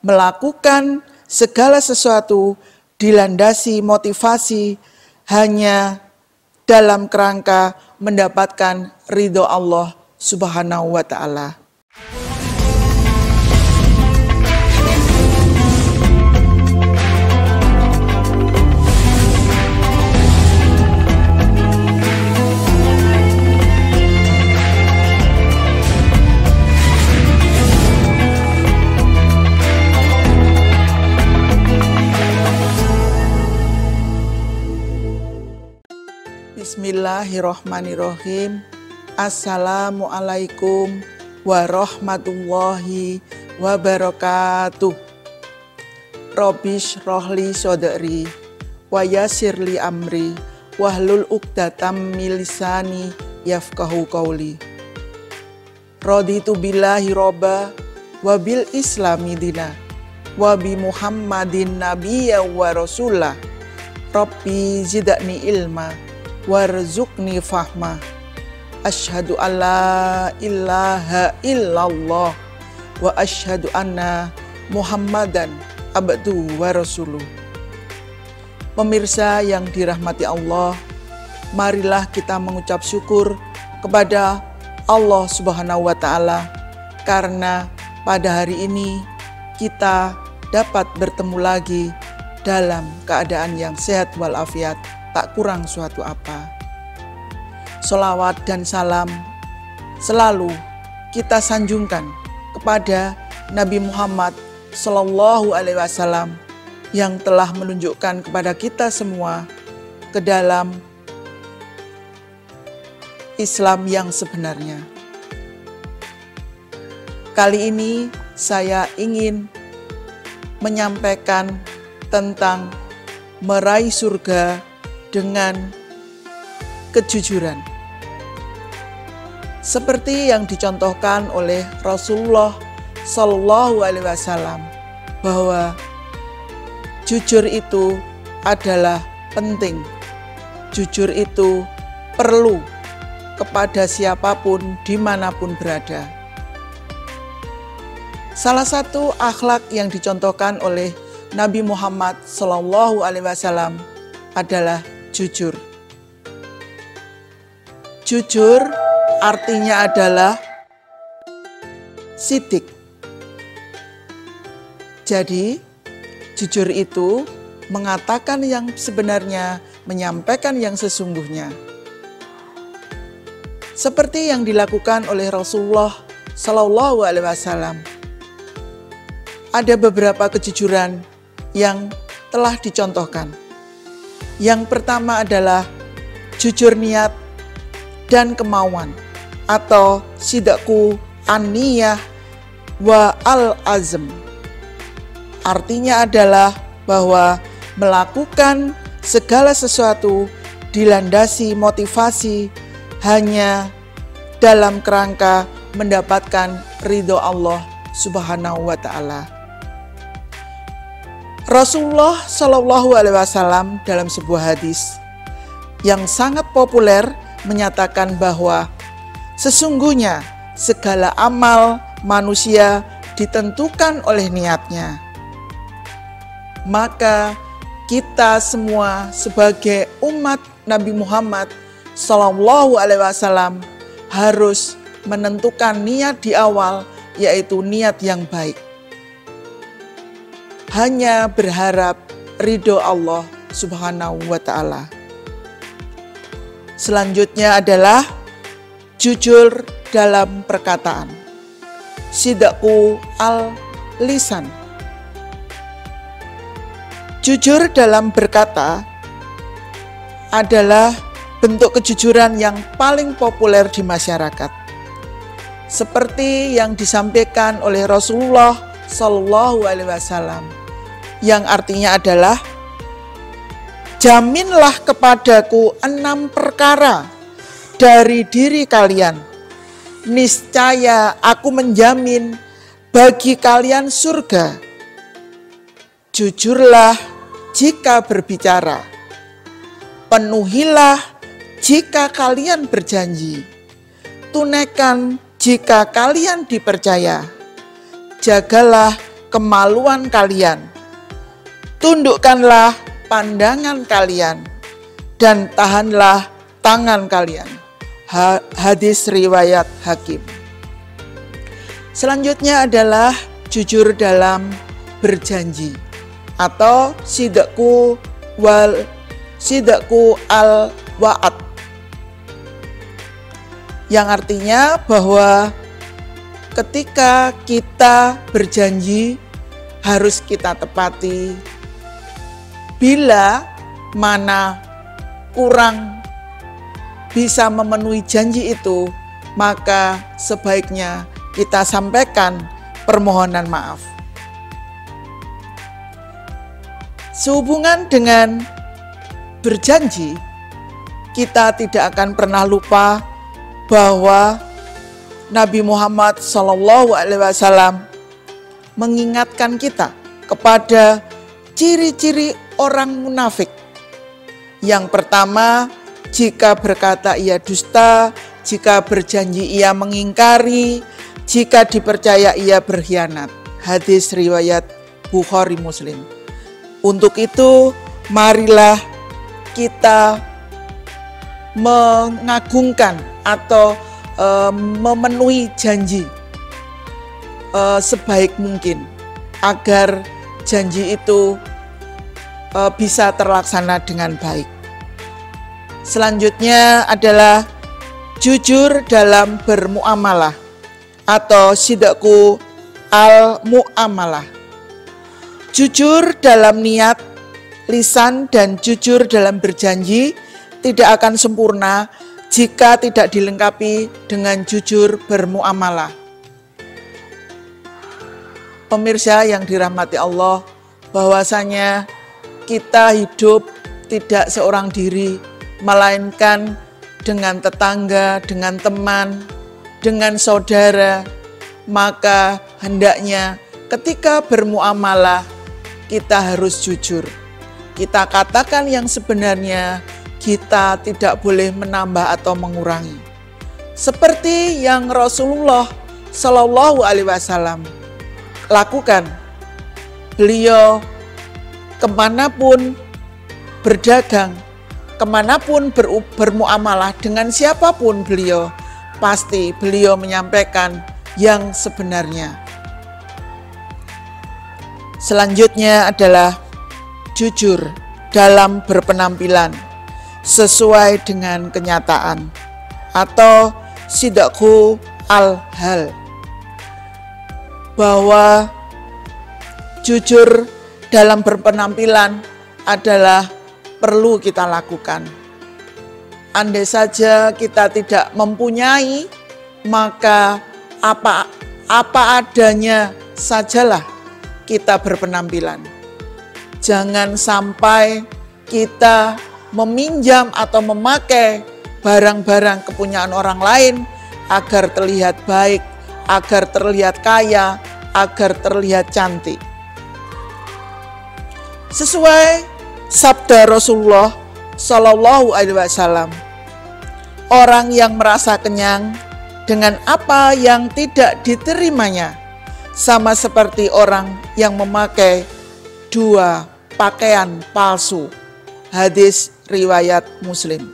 melakukan segala sesuatu dilandasi motivasi hanya dalam kerangka mendapatkan ridho Allah Subhanahu wa Ta'ala. Bismillahirrohmanirrohim. Assalamualaikum warahmatullahi wabarakatuh. Robish rohli sodri wa yasirli amri wahlul uqdatam min lisani yafqahu qawli. Raditu billahi robba wa bil islami dina wa bi Muhammadin nabiyya wa rasulah. Rabbi zidni ilma warzuqni fahma. Asyhadu alla ilaha illallah wa asyhadu anna Muhammadan abduhu wa rasuluh. Pemirsa yang dirahmati Allah, marilah kita mengucap syukur kepada Allah Subhanahu wa Ta'ala karena pada hari ini kita dapat bertemu lagi dalam keadaan yang sehat walafiat, tak kurang suatu apa. Sholawat dan salam selalu kita sanjungkan kepada Nabi Muhammad Sallallahu Alaihi Wasallam yang telah menunjukkan kepada kita semua ke dalam Islam yang sebenarnya. Kali ini saya ingin menyampaikan tentang meraih surga dengan kejujuran. Seperti yang dicontohkan oleh Rasulullah Shallallahu Alaihi Wasallam bahwa jujur itu adalah penting. Jujur itu perlu kepada siapapun dimanapun berada. Salah satu akhlak yang dicontohkan oleh Nabi Muhammad Shallallahu Alaihi Wasallam adalah jujur. Jujur artinya adalah sidik. Jadi, jujur itu mengatakan yang sebenarnya, menyampaikan yang sesungguhnya. Seperti yang dilakukan oleh Rasulullah Shallallahu Alaihi Wasallam. Ada beberapa kejujuran yang telah dicontohkan. Yang pertama adalah jujur niat dan kemauan atau sidqu an-niyah wa al-azm. Artinya adalah bahwa melakukan segala sesuatu dilandasi motivasi hanya dalam kerangka mendapatkan ridho Allah Subhanahu wa Ta'ala. Rasulullah Shallallahu Alaihi Wasallam dalam sebuah hadis yang sangat populer menyatakan bahwa sesungguhnya segala amal manusia ditentukan oleh niatnya. Maka kita semua sebagai umat Nabi Muhammad Shallallahu Alaihi Wasallam harus menentukan niat di awal, yaitu niat yang baik. Hanya berharap ridho Allah Subhanahu wa Ta'ala. Selanjutnya adalah jujur dalam perkataan. Sidqu al-lisan. Jujur dalam berkata adalah bentuk kejujuran yang paling populer di masyarakat. Seperti yang disampaikan oleh Rasulullah Shallallahu Alaihi Wasallam, yang artinya adalah, jaminlah kepadaku 6 perkara dari diri kalian. Niscaya aku menjamin bagi kalian surga. Jujurlah jika berbicara. Penuhilah jika kalian berjanji. Tunaikan jika kalian dipercaya. Jagalah kemaluan kalian, tundukkanlah pandangan kalian, dan tahanlah tangan kalian. Hadis riwayat Hakim. Selanjutnya adalah jujur dalam berjanji atau sidqu al wa'ad, yang artinya bahwa ketika kita berjanji harus kita tepati. Bila mana kurang bisa memenuhi janji itu, maka sebaiknya kita sampaikan permohonan maaf. Sehubungan dengan berjanji, kita tidak akan pernah lupa bahwa Nabi Muhammad SAW mengingatkan kita kepada ciri-ciri orang munafik. Yang pertama, jika berkata ia dusta, jika berjanji ia mengingkari, jika dipercaya ia berkhianat. Hadis riwayat Bukhari Muslim. Untuk itu, marilah kita mengagungkan atau memenuhi janji sebaik mungkin agar janji itu bisa terlaksana dengan baik. Selanjutnya adalah jujur dalam bermuamalah atau sidqu al-muamalah. Jujur dalam niat, lisan, dan jujur dalam berjanji tidak akan sempurna jika tidak dilengkapi dengan jujur bermuamalah. Pemirsa yang dirahmati Allah, bahwasanya kita hidup tidak seorang diri, melainkan dengan tetangga, dengan teman, dengan saudara. Maka hendaknya ketika bermuamalah kita harus jujur. Kita katakan yang sebenarnya, kita tidak boleh menambah atau mengurangi. Seperti yang Rasulullah Shallallahu Alaihi Wasallam lakukan. Beliau kemanapun berdagang, kemanapun bermuamalah dengan siapapun beliau, pasti beliau menyampaikan yang sebenarnya. Selanjutnya adalah jujur dalam berpenampilan sesuai dengan kenyataan atau sidqu al-hal, bahwa jujur dalam berpenampilan adalah perlu kita lakukan. Andai saja kita tidak mempunyai, maka apa adanya sajalah kita berpenampilan. Jangan sampai kita meminjam atau memakai barang-barang kepunyaan orang lain agar terlihat baik, agar terlihat kaya, agar terlihat cantik. Sesuai sabda Rasulullah Shallallahu Alaihi Wasallam, orang yang merasa kenyang dengan apa yang tidak diterimanya sama seperti orang yang memakai dua pakaian palsu. Hadis riwayat Muslim.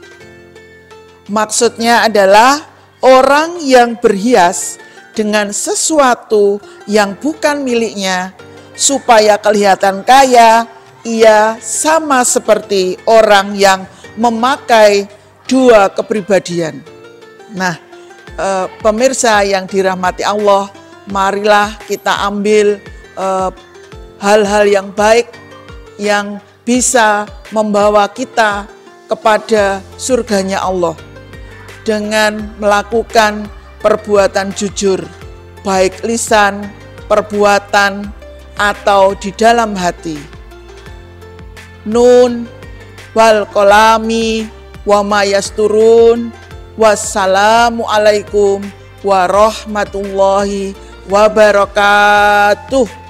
Maksudnya adalah orang yang berhias dengan sesuatu yang bukan miliknya supaya kelihatan kaya, ia sama seperti orang yang memakai dua kepribadian. Nah, pemirsa yang dirahmati Allah, marilah kita ambil hal-hal yang baik yang bisa membawa kita kepada surganya Allah dengan melakukan perbuatan jujur, baik lisan, perbuatan, atau di dalam hati. Nun wal kolami wa ma yasturun. Wassalamualaikum warahmatullahi wabarakatuh.